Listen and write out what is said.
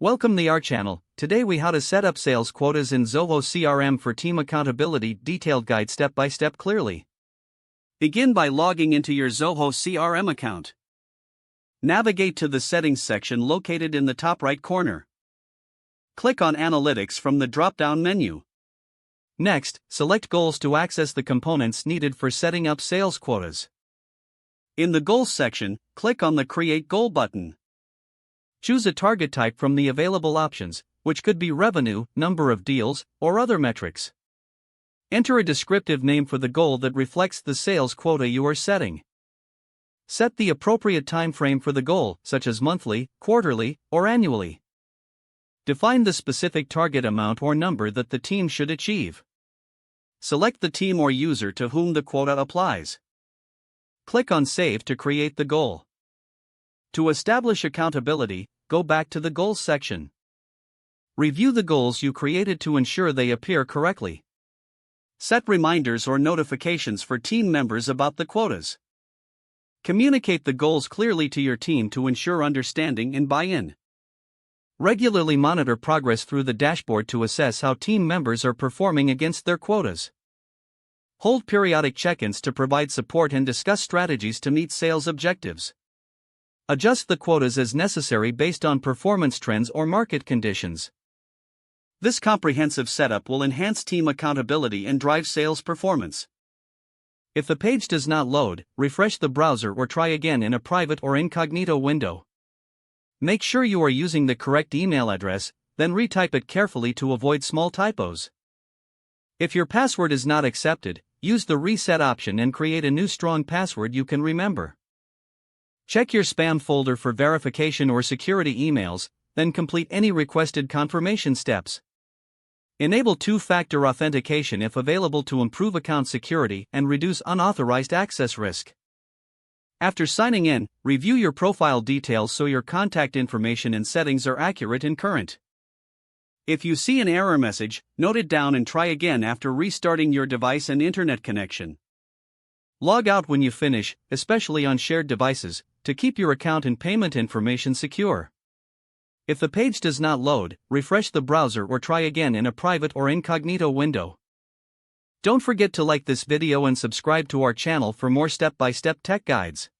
Welcome to our channel. Today we how to set up sales quotas in Zoho CRM for team accountability. Detailed guide step by step clearly. Begin by logging into your Zoho CRM account. Navigate to the settings section located in the top right corner. Click on Analytics from the drop-down menu. Next, select Goals to access the components needed for setting up sales quotas. In the Goals section, click on the Create Goal button. Choose a target type from the available options, which could be revenue, number of deals, or other metrics. Enter a descriptive name for the goal that reflects the sales quota you are setting. Set the appropriate time frame for the goal, such as monthly, quarterly, or annually. Define the specific target amount or number that the team should achieve. Select the team or user to whom the quota applies. Click on Save to create the goal. To establish accountability, go back to the Goals section. Review the goals you created to ensure they appear correctly. Set reminders or notifications for team members about the quotas. Communicate the goals clearly to your team to ensure understanding and buy-in. Regularly monitor progress through the dashboard to assess how team members are performing against their quotas. Hold periodic check-ins to provide support and discuss strategies to meet sales objectives. Adjust the quotas as necessary based on performance trends or market conditions. This comprehensive setup will enhance team accountability and drive sales performance. If the page does not load, refresh the browser or try again in a private or incognito window. Make sure you are using the correct email address, then retype it carefully to avoid small typos. If your password is not accepted, use the reset option and create a new strong password you can remember. Check your spam folder for verification or security emails, then complete any requested confirmation steps. Enable two-factor authentication if available to improve account security and reduce unauthorized access risk. After signing in, review your profile details so your contact information and settings are accurate and current. If you see an error message, note it down and try again after restarting your device and internet connection. Log out when you finish, especially on shared devices, to keep your account and payment information secure. If the page does not load, refresh the browser or try again in a private or incognito window. Don't forget to like this video and subscribe to our channel for more step-by-step tech guides.